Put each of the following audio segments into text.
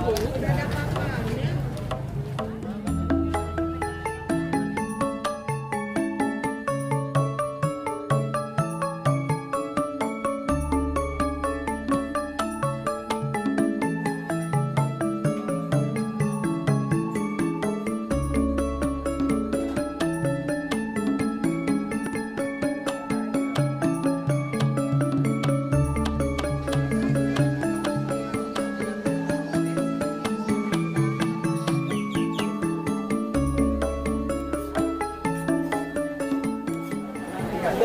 Untuk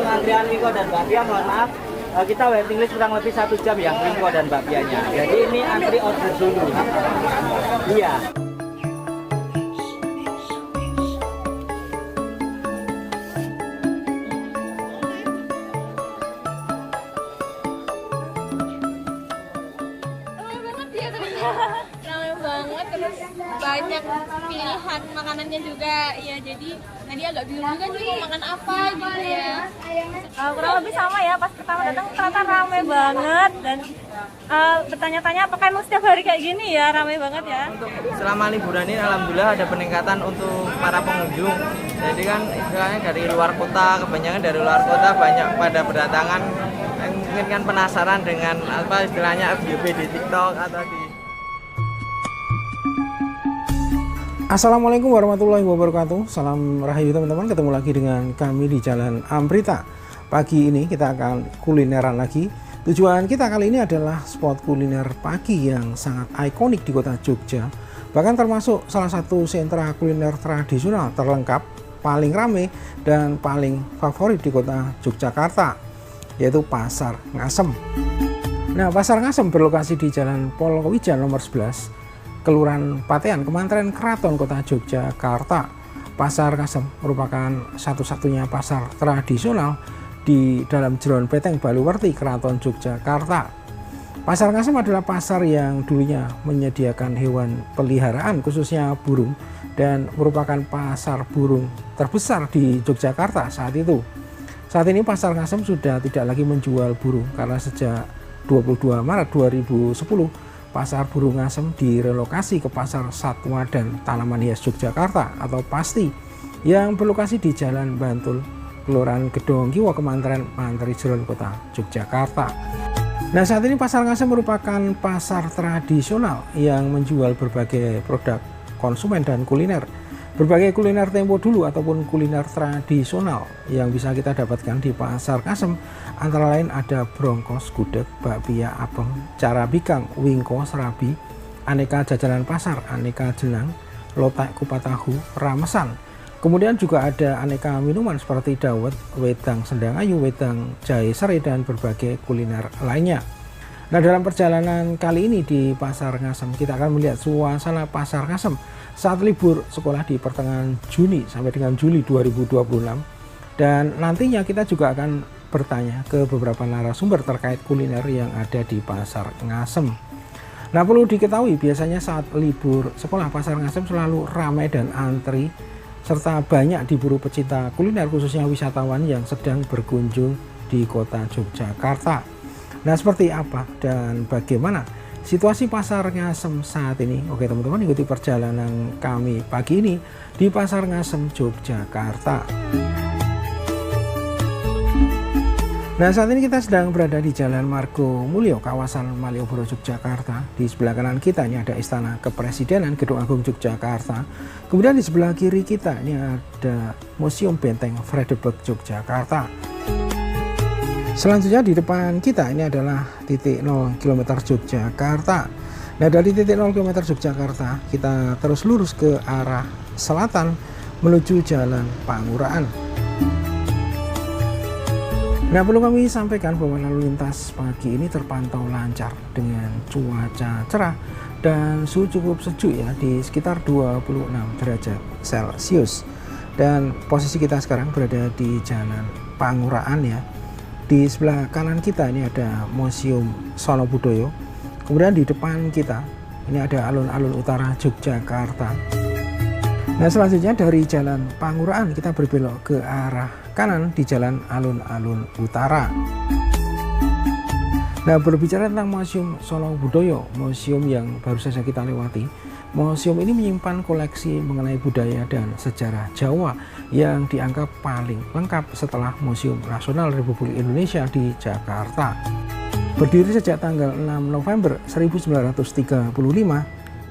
antrian wingko dan bakpia, mohon maaf, kita waiting list kurang lebih 1 jam ya, wingko dan bakpianya. Jadi ini antri order dulu. Iya. Ramai banget, terus banyak pilihan makanannya juga ya, jadi tadi agak bingung juga nih mau makan apa gitu ya. Kurang lebih sama ya, pas pertama datang ternyata ramai banget dan bertanya-tanya apakah emang setiap hari kayak gini ya, ramai banget ya. Selama liburan ini alhamdulillah ada peningkatan untuk para pengunjung. Jadi kan istilahnya dari luar kota, kebanyakan dari luar kota banyak pada berdatangan, mungkin kan penasaran dengan apa istilahnya FYP di TikTok atau di. Assalamualaikum warahmatullahi wabarakatuh. Salam rahayu teman-teman, ketemu lagi dengan kami di Jalan Amrita. Pagi ini kita akan kulineran lagi. Tujuan kita kali ini adalah spot kuliner pagi yang sangat ikonik di kota Jogja. Bahkan termasuk salah satu sentra kuliner tradisional terlengkap, paling rame dan paling favorit di kota Yogyakarta, yaitu Pasar Ngasem. Nah, Pasar Ngasem berlokasi di Jalan Polkowijan nomor 11, Kelurahan Patean, Kementerian Keraton Kota Yogyakarta. Pasar Ngasem merupakan satu-satunya pasar tradisional di dalam Jeron Beteng Baluwerti, Keraton Yogyakarta. Pasar Ngasem adalah pasar yang dulunya menyediakan hewan peliharaan khususnya burung dan merupakan pasar burung terbesar di Yogyakarta saat itu. Saat ini Pasar Ngasem sudah tidak lagi menjual burung karena sejak 22 Maret 2010 Pasar Burung Ngasem direlokasi ke Pasar Satwa dan Tanaman Hias Yogyakarta atau PASTI yang berlokasi di Jalan Bantul, Kelurahan Gedong Kiwo, Kementerian Mantri Jeron Kota Yogyakarta. Nah, saat ini Pasar Ngasem merupakan pasar tradisional yang menjual berbagai produk konsumen dan kuliner. Berbagai kuliner tempo dulu ataupun kuliner tradisional yang bisa kita dapatkan di Pasar Ngasem antara lain ada brongkos, gudeg, bakpia, apem, carabikang, wingko, serabi, aneka jajanan pasar, aneka jenang, lotek, kupat tahu, ramesan. Kemudian juga ada aneka minuman seperti dawet, wedang sendang ayu, wedang jahe serai, dan berbagai kuliner lainnya. Nah, dalam perjalanan kali ini di Pasar Ngasem kita akan melihat suasana Pasar Ngasem saat libur sekolah di pertengahan Juni sampai dengan Juli 2026, dan nantinya kita juga akan bertanya ke beberapa narasumber terkait kuliner yang ada di Pasar Ngasem. Nah, perlu diketahui biasanya saat libur sekolah Pasar Ngasem selalu ramai dan antri serta banyak diburu pecinta kuliner khususnya wisatawan yang sedang berkunjung di kota Yogyakarta. Nah, seperti apa dan bagaimana situasi Pasar Ngasem saat ini? Oke teman-teman, ikuti perjalanan kami pagi ini di Pasar Ngasem Yogyakarta. Nah, saat ini kita sedang berada di Jalan Margo Mulyo, kawasan Malioboro, Yogyakarta. Di sebelah kanan kita ini ada Istana Kepresidenan Gedung Agung Yogyakarta. Kemudian di sebelah kiri kita ini ada Museum Benteng Vredenburg Yogyakarta. Selanjutnya di depan kita ini adalah titik 0 km Yogyakarta. Nah, dari titik 0 km Yogyakarta kita terus lurus ke arah selatan menuju Jalan Pangurahan. Nah, perlu kami sampaikan bahwa lalu lintas pagi ini terpantau lancar dengan cuaca cerah dan suhu cukup sejuk ya, di sekitar 26 derajat Celcius. Dan posisi kita sekarang berada di Jalan Pangurahan ya. Di sebelah kanan kita ini ada Museum Sono Budoyo. Kemudian di depan kita ini ada alun-alun utara Yogyakarta. Nah, selanjutnya dari Jalan Pangurahan kita berbelok ke arah kanan di Jalan Alun-alun Utara. Nah, berbicara tentang Museum Solo Budoyo, museum yang baru saja kita lewati, museum ini menyimpan koleksi mengenai budaya dan sejarah Jawa yang dianggap paling lengkap setelah Museum Nasional Republik Indonesia di Jakarta. Berdiri sejak tanggal 6 November 1935,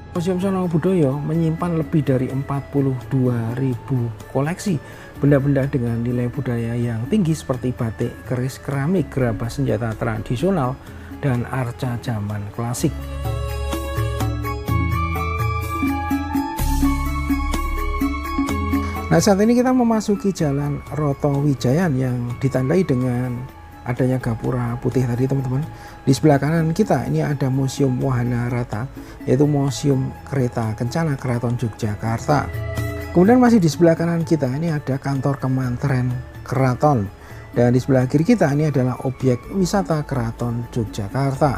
Museum Solo Budoyo menyimpan lebih dari 42.000 koleksi benda-benda dengan nilai budaya yang tinggi seperti batik, keris, keramik, gerabah senjata tradisional, dan arca zaman klasik. Nah, saat ini kita memasuki Jalan Roto Wijayan yang ditandai dengan adanya gapura putih tadi, teman-teman. Di sebelah kanan kita ini ada Museum Wahana Rata, yaitu Museum Kereta Kencana Keraton Yogyakarta. Kemudian masih di sebelah kanan kita ini ada kantor Kementerian Keraton, dan di sebelah kiri kita ini adalah objek wisata Keraton Yogyakarta.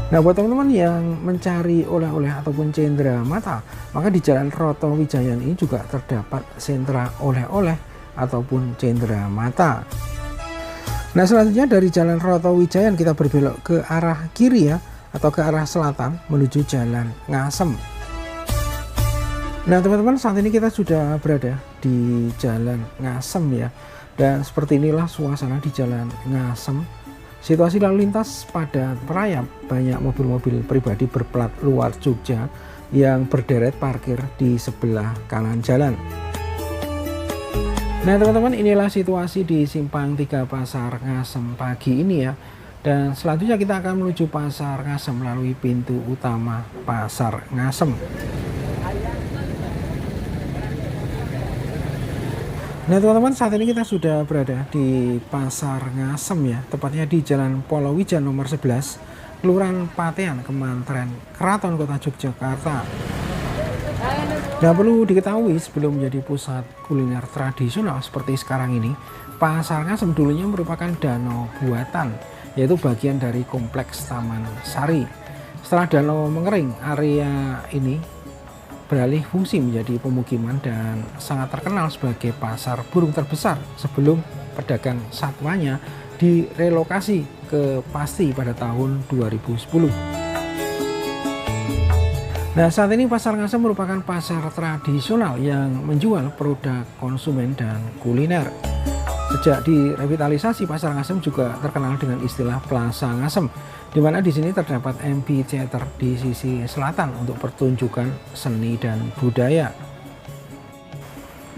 Nah, buat teman-teman yang mencari oleh-oleh ataupun cendera mata, maka di Jalan Roto Wijayan ini juga terdapat sentra oleh-oleh ataupun cendera mata. Nah, selanjutnya dari Jalan Roto Wijayan kita berbelok ke arah kiri ya, atau ke arah selatan menuju Jalan Ngasem. Nah, teman-teman, saat ini kita sudah berada di Jalan Ngasem ya, dan seperti inilah suasana di Jalan Ngasem. Situasi lalu lintas padat merayap, banyak mobil-mobil pribadi berplat luar Jogja yang berderet parkir di sebelah kanan jalan. Nah, teman-teman, inilah situasi di Simpang 3 Pasar Ngasem pagi ini ya. Dan selanjutnya kita akan menuju Pasar Ngasem melalui pintu utama Pasar Ngasem. Nah, teman-teman, saat ini kita sudah berada di Pasar Ngasem ya, tepatnya di Jalan Polowijan nomor 11, Kelurahan Patean, Kementerian Keraton Kota Yogyakarta. Nah, perlu diketahui sebelum menjadi pusat kuliner tradisional seperti sekarang ini, Pasar Ngasem dulunya merupakan danau buatan, yaitu bagian dari kompleks Taman Sari. Setelah danau mengering, area ini beralih fungsi menjadi pemukiman dan sangat terkenal sebagai pasar burung terbesar sebelum pedagang satwanya direlokasi ke Pasti pada tahun 2010. Nah, saat ini Pasar Ngasem merupakan pasar tradisional yang menjual produk konsumen dan kuliner. Sejak direvitalisasi, Pasar Ngasem juga terkenal dengan istilah Plaza Ngasem, di mana di sini terdapat amphitheater di sisi selatan untuk pertunjukan seni dan budaya.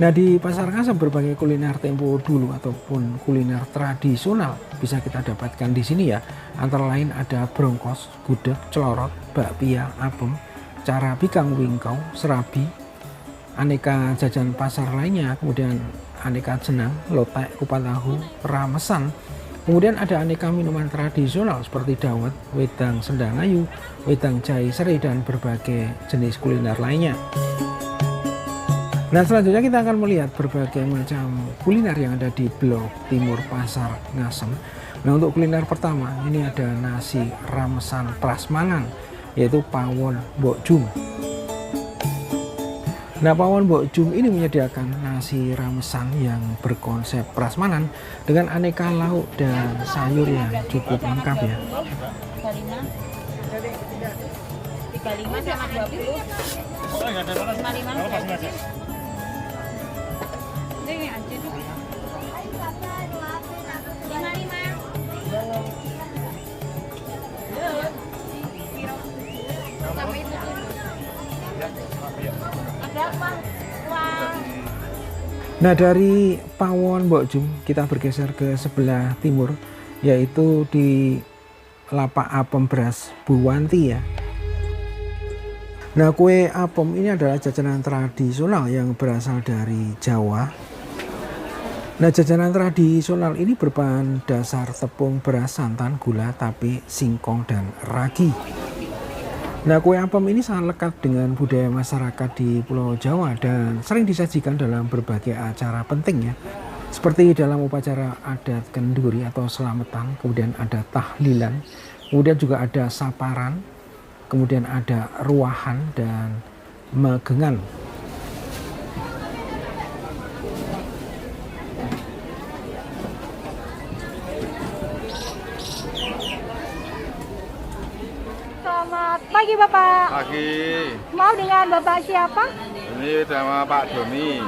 Nah, di Pasar Ngasem berbagai kuliner tempo dulu ataupun kuliner tradisional bisa kita dapatkan di sini ya. Antara lain ada brongkos, gudeg, celorot, bakpia, apem, cara bikang wingkau, serabi, aneka jajan pasar lainnya, kemudian aneka jenang, lotek, kupat tahu, ramesan. Kemudian ada aneka minuman tradisional seperti dawet, wedang sendangayu, wedang jahe serai, dan berbagai jenis kuliner lainnya. Nah, selanjutnya kita akan melihat berbagai macam kuliner yang ada di blok timur Pasar Ngasem. Nah, untuk kuliner pertama ini ada nasi ramesan prasmanan, yaitu pawon Mbok Jum. Nah, pawon Mbok Jum ini menyediakan nasi ramesan yang berkonsep prasmanan dengan aneka lauk dan sayur yang cukup lengkap ya. 35 sama 20. 55. Ini aja tuh. 55. Ada apa? Nah, dari pawon Mbok Jum kita bergeser ke sebelah timur, yaitu di lapak apem beras Bu Wanti ya. Nah, kue apem ini adalah jajanan tradisional yang berasal dari Jawa. Nah, jajanan tradisional ini berbahan dasar tepung, beras, santan, gula, tape, singkong, dan ragi. Nah, kue apem ini sangat lekat dengan budaya masyarakat di Pulau Jawa dan sering disajikan dalam berbagai acara penting ya. Seperti dalam upacara adat kenduri atau selamatan, kemudian ada tahlilan, kemudian juga ada saparan, kemudian ada ruahan dan megengan. Selamat pagi Bapak. Pagi, Mau dengan Bapak siapa? ini sama Pak Doni.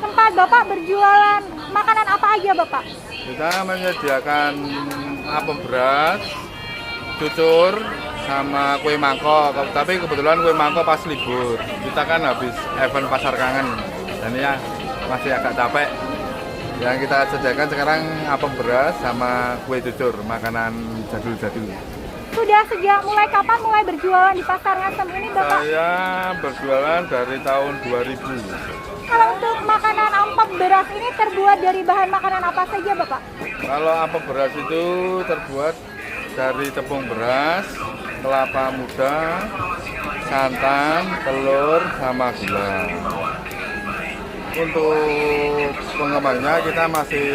Tempat Bapak berjualan makanan apa aja Bapak? Kita menyediakan apem beras, cucur, sama kue mangkok. Tapi kebetulan kue mangkok pas libur. Kita kan habis event pasar kangen, dan ya masih agak capek. Yang kita sediakan sekarang apem beras sama kue cucur, makanan jadul-jadul. Sudah sejak mulai kapan mulai berjualan di Pasar Ngasem ini Bapak? Saya berjualan dari tahun 2000. Kalau untuk makanan amplop beras ini terbuat dari bahan makanan apa saja Bapak? Kalau apem beras itu terbuat dari tepung beras, kelapa muda, santan, telur, sama gula. Untuk pengembangnya kita masih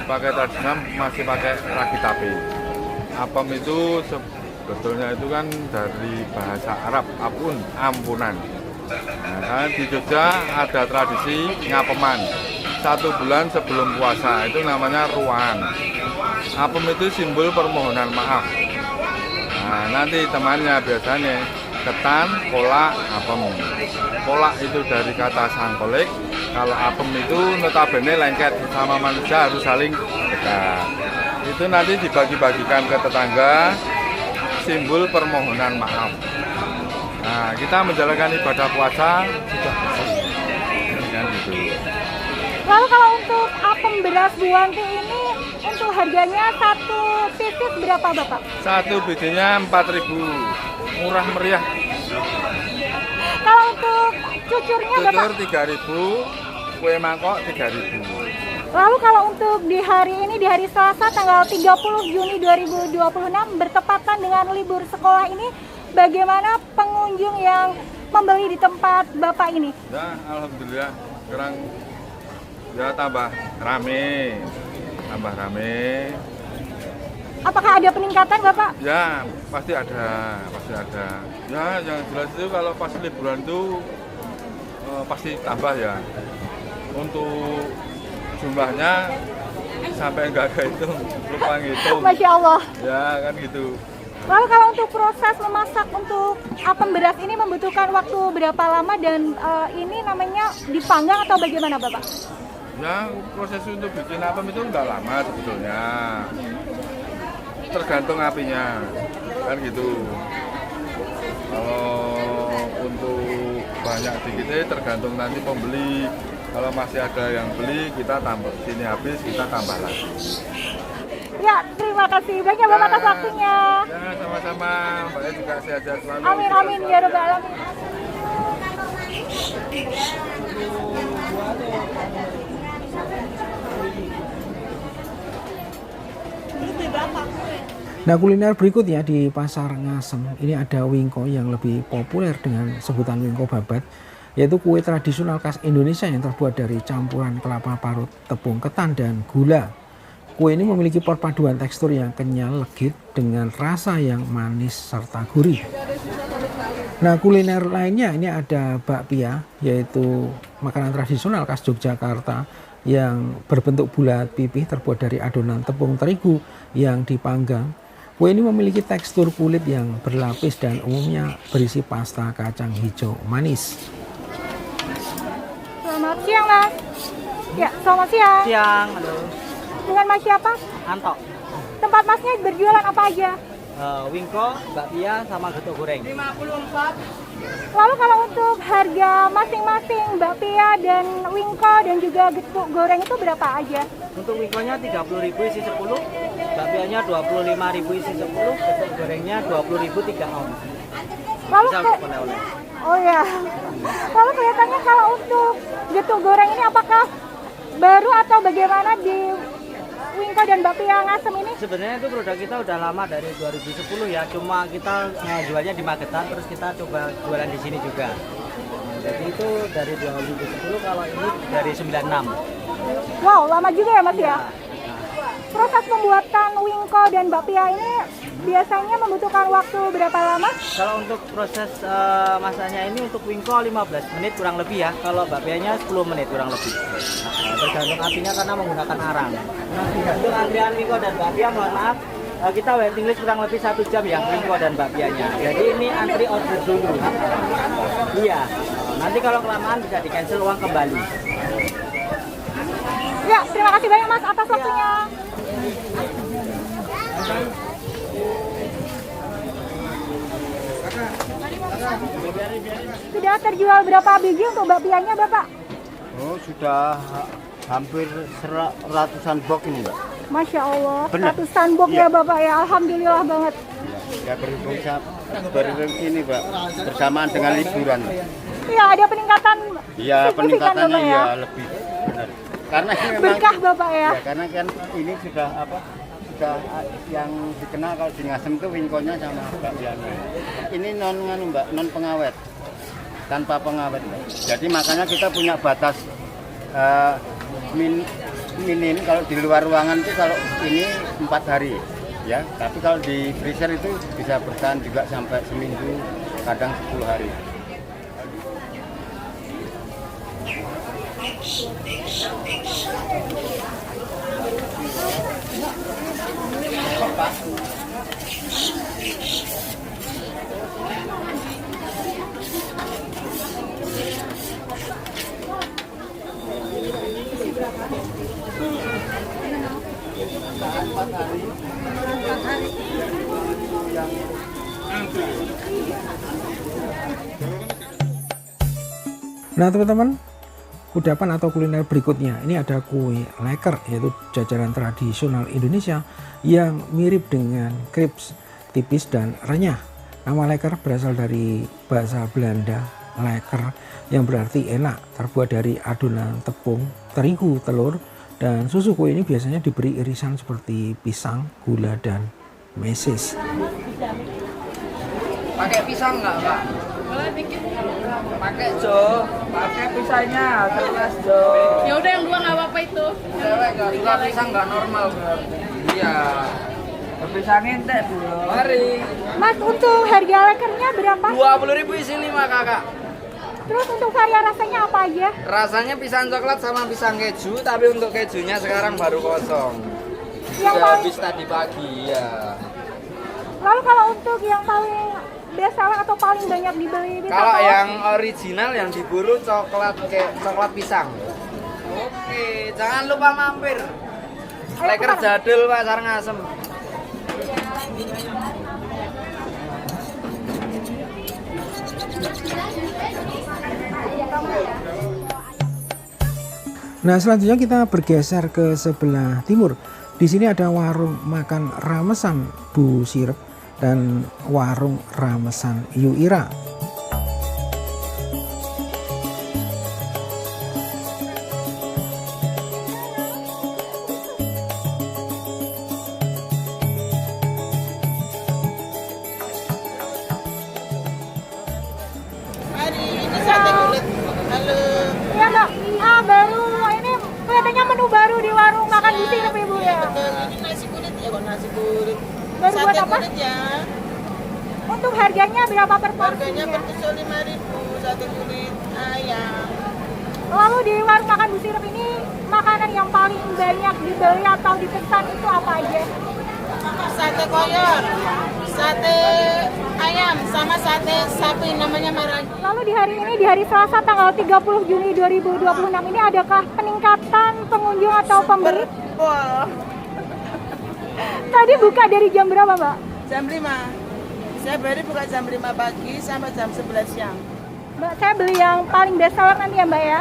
pakai tradisional, masih pakai ragi tape. Apem itu sebetulnya itu kan dari bahasa Arab, apun, ampunan. Nah, kan di Jogja ada tradisi ngapeman 1 bulan sebelum puasa, itu namanya ruan. Apem itu simbol permohonan maaf. Nah, nanti temannya biasanya ketan, kolak, apem. Kolak itu dari kata sangkolik. Kalau apem itu notabene lengket, sama manusia harus saling dekat. Itu nanti dibagi-bagikan ke tetangga, simbol permohonan maaf. Nah, kita menjalankan ibadah puasa sudah bersih. Kan gitu. Lalu kalau untuk apem beras buanti ini untuk harganya satu pieces berapa Bapak? Satu bijinya 4.000, murah meriah. Kalau untuk cucurnya Bapak? Cucur 3.000, kue mangkok 3.000. Lalu kalau untuk di hari ini, di hari Selasa tanggal 30 Juni 2026 bertepatan dengan libur sekolah ini, bagaimana pengunjung yang membeli di tempat Bapak ini? Ya, alhamdulillah sekarang ya tambah rame. Apakah ada peningkatan Bapak? Ya, pasti ada. Ya, yang jelas itu kalau pas liburan itu pasti tambah ya. Untuk jumlahnya sampai enggak hitung, lupa ngitung. Masya Allah. Ya, kan gitu. Lalu kalau untuk proses memasak untuk apem beras ini membutuhkan waktu berapa lama dan ini namanya dipanggang atau bagaimana Bapak? Ya, proses untuk bikin apem itu enggak lama sebetulnya. Tergantung apinya, kan gitu. Kalau untuk banyak dikitnya tergantung nanti pembeli. Kalau masih ada yang beli, kita tambah. Sini habis, kita tambah lagi. Ya, terima kasih banyak Bapak atas waktunya. Ya, sama-sama. Mbaknya juga sehat-sehat selalu. Amin, amin, ya Rabbal Alamin. Nah, kuliner berikutnya di Pasar Ngasem ini ada wingko yang lebih populer dengan sebutan wingko babat, yaitu kue tradisional khas Indonesia yang terbuat dari campuran kelapa parut, tepung ketan, dan gula. Kue ini memiliki perpaduan tekstur yang kenyal, legit, dengan rasa yang manis serta gurih. Nah, kuliner lainnya ini ada bakpia, yaitu makanan tradisional khas Yogyakarta yang berbentuk bulat pipih terbuat dari adonan tepung terigu yang dipanggang. Kue ini memiliki tekstur kulit yang berlapis dan umumnya berisi pasta kacang hijau manis. Selamat siang Mas. Ya, selamat siang. Siang, halo. Dengan Mas siapa? Anto. Tempat Masnya berjualan apa aja? Wingko, bakpia, sama getuk goreng. Lalu kalau untuk harga masing-masing bakpia dan wingko dan juga getuk goreng itu berapa aja? Untuk wingkonya 30.000 isi 10, bakpianya 25.000 isi 10, getuk gorengnya 20.000 3 on. Lalu Bisa untuk oleh-oleh. Oh ya. Lalu kelihatannya kalau untuk getuk goreng ini apakah baru atau bagaimana di wingko dan bakpia Ngasem ini? Sebenarnya itu produk kita udah lama dari 2010 ya, cuma kita jualnya di Magetan, terus kita coba jualan di sini juga. Jadi itu dari 2010, kalau ini dari 96. Wow, lama juga ya Mas ya? Proses pembuatan wingko dan bakpia ini biasanya membutuhkan waktu berapa lama? Kalau untuk proses masaknya ini untuk wingko 15 menit kurang lebih ya, kalau bakpianya 10 menit kurang lebih. Tergantung apinya karena menggunakan arang. Untuk antrian wingko dan bakpia mohon maaf kita waiting list kurang lebih 1 jam ya, Wingko dan bakpianya. Jadi ini antri order dulu. Iya. Nanti kalau kelamaan bisa di cancel, uang kembali. Ya, terima kasih banyak Mas atas waktunya. Sudah terjual berapa biji untuk bakpianya, Bapak? Oh, sudah hampir ratusan box ini, Mbak. Masya Allah, Benar. ratusan box Iya. ya Bapak ya, alhamdulillah banget. Ya berhubung ini, Mbak, bersamaan dengan liburan. Iya, ada peningkatan Iya, signifikan, peningkatannya Bapak ya lebih benar. Karena ini memang Berkah Bapak ya. ya, karena kan ini sudah sudah yang dikenal kalau di Ngasem itu wingkonya sama bakpianya. Ini Mbak, non pengawet. Tanpa pengawet, Mbak. Jadi makanya kita punya batas minim kalau di luar ruangan itu kalau ini 4 hari ya. Tapi kalau di freezer itu bisa bertahan juga sampai seminggu, kadang 10 hari. Nah teman-teman, kudapan atau kuliner berikutnya ini ada kue leker, yaitu jajanan tradisional Indonesia yang mirip dengan krips, tipis dan renyah. Nama leker berasal dari bahasa Belanda leker yang berarti enak, terbuat dari adonan tepung, terigu, telur, dan susu. Kue ini biasanya diberi irisan seperti pisang, gula, dan mesis. Pakai pisang nggak, Pak? Boleh dikit. Pakai Jo, pakai pisangnya, terus Jo. Ya udah yang 2 nggak apa-apa itu. Cewek nggak suka pisang nggak normal berarti. Iya. Pisangnya entek dulu. Mari. Mas, untuk harga lekernya berapa? 20.000 isi 5 kakak. Terus untuk varian rasanya apa aja? Rasanya pisang coklat sama pisang keju, tapi untuk kejunya sekarang baru kosong. Yang Udah paling, habis tadi pagi ya. lalu kalau untuk yang paling best seller atau paling banyak dibeli di Kalau toko? yang original yang diburu coklat coklat pisang. Oke, jangan lupa mampir. Leker kemana? jadul Pak Sarangasem. Nah selanjutnya kita bergeser ke sebelah timur. Di sini ada warung makan ramesan Bu Sirep dan warung ramesan Yuira. Iya Mbak, baru ini kelihatannya menu baru di warung makan Bu Sirep Ibu ya. Ini nasi kulit ya, kok nasi kulit. Baru buat Sate apa? kulit ya. Untuk harganya berapa per Harganya porsinya? per tusuk 5.000 sate kulit ayam. Lalu di warung makan Bu Sirep ini makanan yang paling banyak dibeli atau dipesan itu apa aja? Sate koyor, sate ayam, sama sate sapi namanya merah. Lalu di hari ini, di hari Selasa tanggal 30 Juni 2026 ini adakah peningkatan pengunjung atau pembeli? Bol. Tadi buka dari jam berapa Mbak? Jam 5. Saya beri buka jam 5 pagi sampai jam 11 siang. Mbak, saya beli yang paling best seller nanti ya Mbak ya.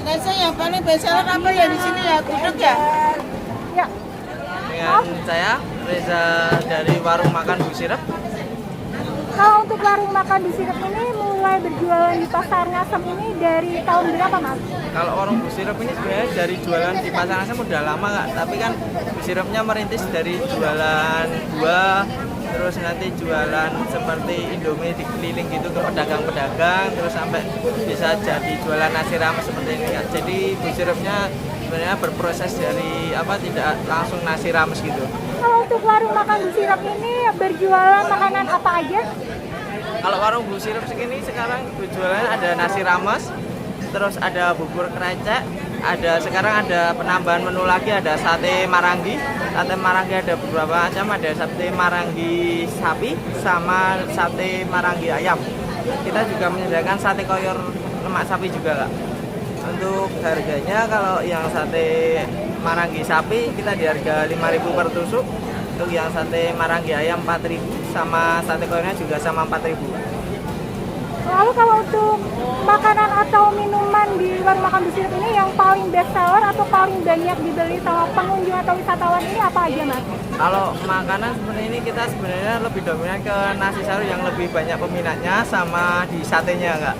Dan saya yang paling best seller apa ya di sini ya? Gudeg ya? Ya. Dengan saya Reza dari warung makan Bu Sirep. Kalau untuk warung makan Bu Sirep ini mulai berjualan di Pasar Ngasem ini dari tahun berapa Mas? Kalau warung Bu Sirep ini sebenarnya dari jualan di Pasar Ngasem udah lama Kak, tapi kan Bu Sirepnya merintis dari jualan buah, terus nanti jualan seperti Indomie dikeliling gitu ke pedagang-pedagang, terus sampai bisa jadi jualan nasi rames seperti ini Kak. Jadi Bu Sirepnya sebenarnya berproses dari tidak langsung nasi rames gitu. Kalau untuk warung makan Bu Sirep ini berjualan makanan apa aja? Kalau warung Bu Sirep segini sekarang berjualan ada nasi rames, terus ada bubur krecek, sekarang ada penambahan menu lagi, ada sate marangi. Sate marangi ada beberapa macam, ada sate marangi sapi sama sate marangi ayam. Kita juga menyediakan sate koyor lemak sapi juga, Kak. Untuk harganya kalau yang sate marangi sapi kita di harga 5.000 per tusuk. Untuk yang sate marangi ayam 4.000, sama sate koyornya juga sama 4.000. Lalu kalau untuk makanan atau minuman di warung makan Busirep ini yang paling best seller atau paling banyak dibeli sama pengunjung atau wisatawan ini apa aja, Mas? Kalau makanan seperti ini kita sebenarnya lebih dominan ke nasi sayur yang lebih banyak peminatnya, sama di satenya, Kak.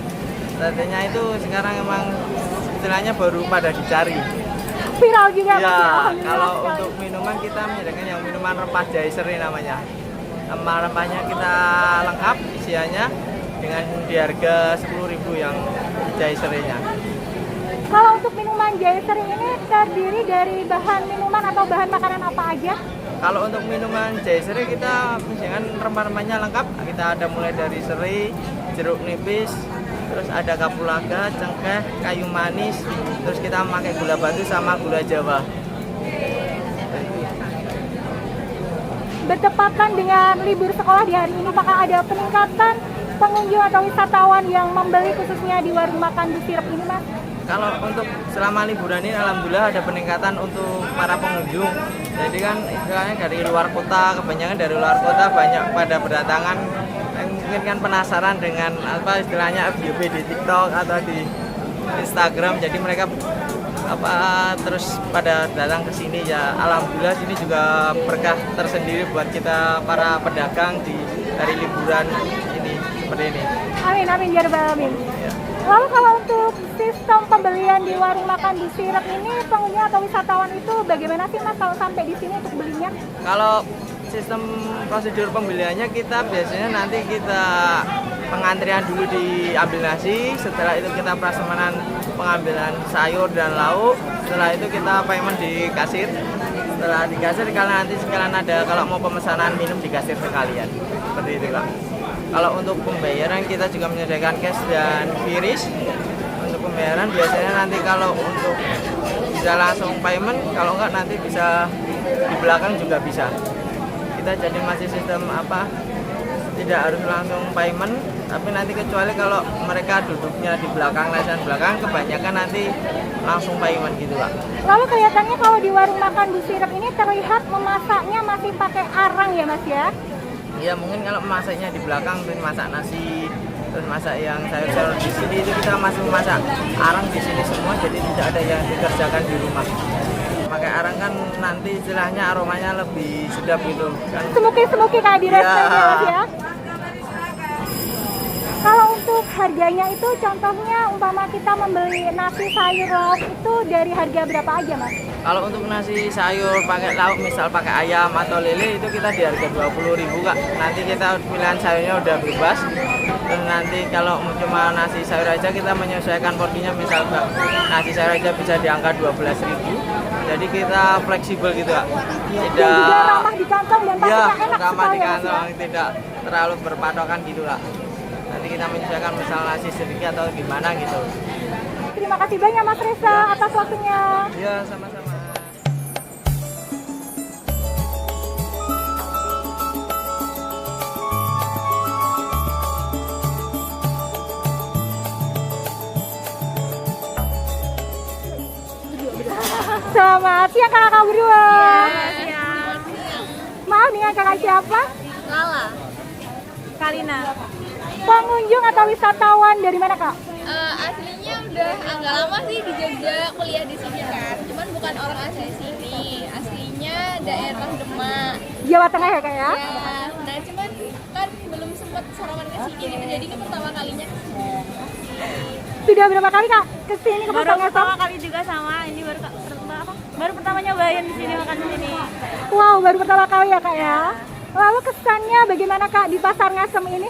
Satenya itu sekarang emang istilahnya baru pada dicari. Viral juga, Mas, Ya, Alhamdulillah kalau sekali. untuk minuman kita menyediakan yang minuman rempah jaiseri namanya. Rempah-rempahnya kita lengkap isiannya dengan di harga 10.000 yang jaiserinya. Kalau untuk minuman Jaiseri ini terdiri dari bahan minuman atau bahan makanan apa aja? Kalau untuk minuman jaiseri kita menyediakan rempah-rempahnya lengkap. Kita ada mulai dari serai, jeruk nipis, terus ada kapulaga, cengkeh, kayu manis, terus kita memakai gula batu sama gula jawa. Bertepatan dengan libur sekolah di hari ini, apakah ada peningkatan pengunjung atau wisatawan yang membeli khususnya di warung makan Busirep ini, Mas? Kalau untuk selama liburan ini alhamdulillah ada peningkatan untuk para pengunjung. Jadi kan istilahnya dari luar kota, kebanyakan dari luar kota banyak pada berdatangan, mungkin kan penasaran dengan apa istilahnya FYP di TikTok atau di Instagram. Jadi mereka terus pada datang ke sini, ya alhamdulillah sini juga berkah tersendiri buat kita para pedagang di hari liburan ini seperti ini. Amin, amin, ya rabbal alamin. Ya. Lalu kalau untuk sistem pembelian di warung makan Busirep ini, pengunjung atau wisatawan itu bagaimana sih, Mas, kalau sampai di sini untuk belinya? Kalau sistem prosedur pembeliannya kita biasanya nanti kita pengantrian dulu diambil nasi, setelah itu kita prasmanan pengambilan sayur dan lauk, setelah itu kita payment di kasir. Setelah di kasir sekalian ada kalau mau pemesanan minum di kasir sekalian. Seperti itu, Kak. Kalau untuk pembayaran kita juga menyediakan cash dan QRIS. Untuk pembayaran biasanya nanti kalau untuk bisa langsung payment, kalau enggak nanti bisa di belakang juga bisa. Kita jadi masih sistem tidak harus langsung payment, tapi nanti kecuali kalau mereka duduknya di belakang, lesehan belakang, kebanyakan nanti langsung payment gitu, Pak. Lalu kelihatannya kalau di warung makan Busirep ini terlihat memasaknya masih pakai arang ya, Mas, ya? Ya mungkin kalau masaknya di belakang, masak nasi, terus masak yang sayur-sayur di sini itu kita masih memasak arang di sini semua, jadi tidak ada yang dikerjakan di rumah. Pakai arang kan nanti istilahnya aromanya lebih sedap gitu kan. Semuki kayak di restoran ya, Mas, ya? Kalau untuk harganya itu contohnya umpama kita membeli nasi sayur lauk itu dari harga berapa aja, Mas? Kalau untuk nasi sayur pakai lauk misal pakai ayam atau lele itu kita di harga 20.000, Kak. Nanti kita pilihan sayurnya udah bebas. Dan nanti kalau cuma nasi sayur aja kita menyesuaikan porsinya, misal nasi sayur aja bisa di angka 12.000. Jadi kita fleksibel gitu, Kak. Dan juga ramah di kantong dan pastinya enak ramah di sekali ya, Mas, kantong, ya? tidak terlalu berpatokan gitu, Kak. Nanti kita menyesuaikan misal nasi sedikit atau gimana gitu. Terima kasih banyak, Mas Reza, atas waktunya. Ya, sama-sama. Selamat siang kakak berdua. Maaf, dengan kakak siapa? Lala. Karina. Pengunjung atau wisatawan dari mana, Kak? Aslinya udah agak lama sih di Jogja, kuliah di sini kan. Cuman bukan orang asli sini. Aslinya daerah Demak. Jawa Tengah ya, Kak, ya? Ya, nah cuman kan belum sempat sarapan ke sini gitu. Jadi ini pertama kalinya ke sini. Sudah berapa kali, Kak, kesini ke Baru Pasar pertama Ngasem? kali juga sama, ini baru pertama nyobain di sini, makan di sini. Wow, baru pertama kali ya, Kak, ya? Lalu kesannya bagaimana, Kak, di Pasar Ngasem ini?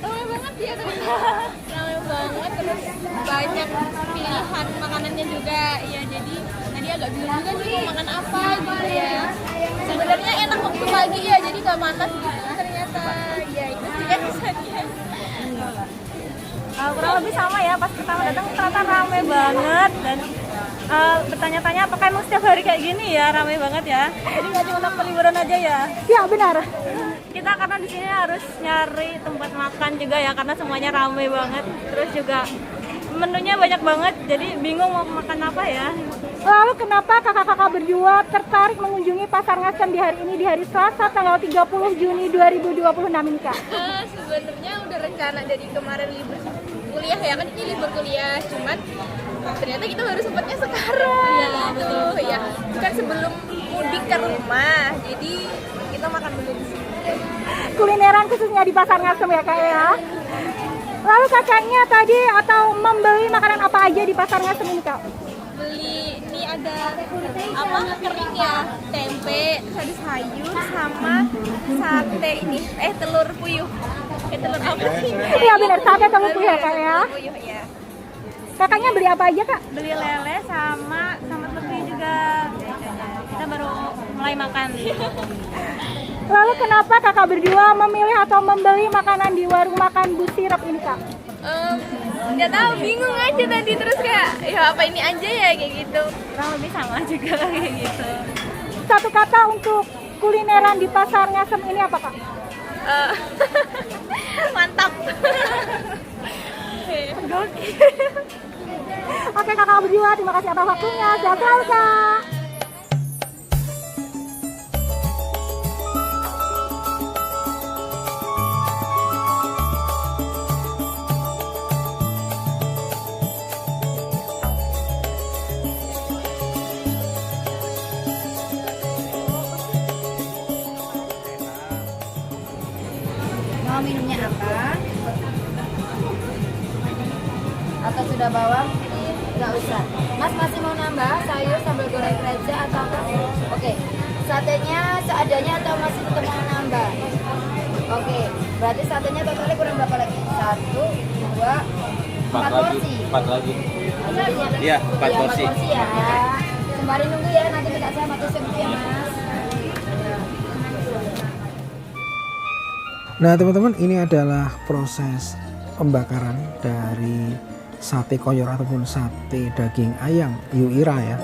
Ramai banget ya tadi. Ramai banget, terus banyak pilihan makanannya juga. Ya jadi tadi agak bingung juga sih mau makan apa gitu ya. Sebenarnya enak waktu pagi ya, jadi gak panas gitu ternyata. Ya itu sih kan kesannya. Kurang lebih sama ya, pas pertama datang ternyata rame banget dan bertanya-tanya apakah emang setiap hari kayak gini ya, ramai banget ya. Jadi nggak cuma tempat liburan aja ya. Ya benar. Kita karena di sini harus nyari tempat makan juga ya, karena semuanya ramai banget. Terus juga menunya banyak banget, jadi bingung mau makan apa ya. Lalu kenapa kakak-kakak berdua tertarik mengunjungi Pasar Ngasem di hari ini, di hari Selasa tanggal 30 Juni 2026 ini Kak? Sebenarnya udah rencana dari kemarin libur kuliah ya, kan ini libur kuliah, cuman ternyata kita baru sempatnya sekarang. Iya betul ya, bukan sebelum mudik ke rumah, jadi kita makan dulu di sini. Kulineran khususnya di Pasar Ngasem ya Kak ya. Lalu kakaknya tadi atau membeli makanan apa aja di Pasar Ngasem ini Kak? Beli ini ada apa kering ya, tempe, terus ada sayur sama sate ini, telur puyuh. Telur apa sih? Iya benar, sate telur puyuh ya Kak ya. Telur puyuh ya. Kakaknya beli apa aja Kak? Beli lele sama lebih juga. Kita baru mulai makan. Lalu kenapa kakak berdua memilih atau membeli makanan di warung makan Bu Sirep ini Kak? Nggak tahu, bingung aja tadi, terus kayak ya apa ini aja ya kayak gitu. Kurang lebih sama juga kayak gitu. Satu kata untuk kulineran di Pasar Ngasem ini apa Kak? Mantap. Gokil. Oke kakak berdua, terima kasih atas waktunya. Sehat selalu Kak. Mau minumnya apa? Atau sudah bawang? Nggak usah. Mas masih mau nambah sayur sambal goreng reza atau apa? Oke. Satenya seadanya atau masih tetap mau nambah? Oke. Berarti satenya totalnya kurang berapa lagi? 1, 2, 4 porsi. 4 lagi. Iya, 4 porsi. 4 porsi ya. Sembari nunggu ya, nanti minta saya matur sembuh ya Mas. Nah teman-teman, ini adalah proses pembakaran dari sate koyor ataupun sate daging ayam Yuira ya.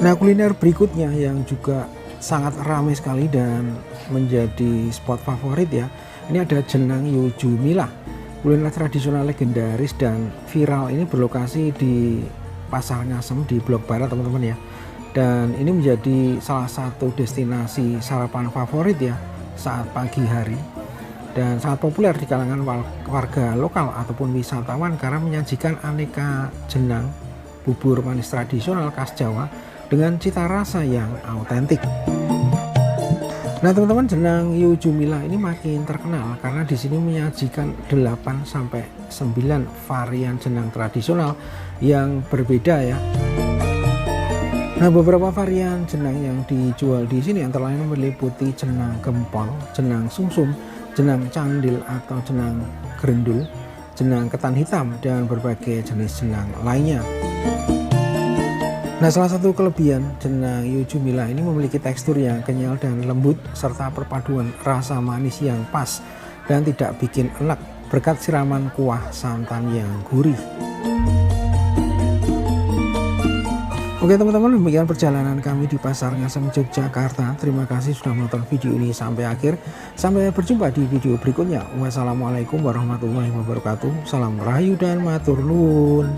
Nah kuliner berikutnya yang juga sangat ramai sekali dan menjadi spot favorit ya, ini ada jenang Yu Jumila. Kuliner tradisional legendaris dan viral ini berlokasi di Pasar Ngasem di Blok Barat teman-teman ya. Dan ini menjadi salah satu destinasi sarapan favorit ya saat pagi hari, dan sangat populer di kalangan warga lokal ataupun wisatawan karena menyajikan aneka jenang bubur manis tradisional khas Jawa dengan cita rasa yang autentik. Nah teman-teman, jenang Yu Jumila ini makin terkenal karena di sini menyajikan 8 sampai 9 varian jenang tradisional yang berbeda ya. Nah, beberapa varian jenang yang dijual di sini antara lain meliputi jenang gempol, jenang sumsum, jenang candil atau jenang gerendul, jenang ketan hitam, dan berbagai jenis jenang lainnya. Nah, salah satu kelebihan jenang Yu Jumila ini memiliki tekstur yang kenyal dan lembut serta perpaduan rasa manis yang pas dan tidak bikin enak berkat siraman kuah santan yang gurih. Oke teman-teman, demikian perjalanan kami di Pasar Ngasem Yogyakarta. Terima kasih sudah menonton video ini sampai akhir. Sampai berjumpa di video berikutnya. Wassalamualaikum warahmatullahi wabarakatuh. Salam rahayu dan matur nuwun.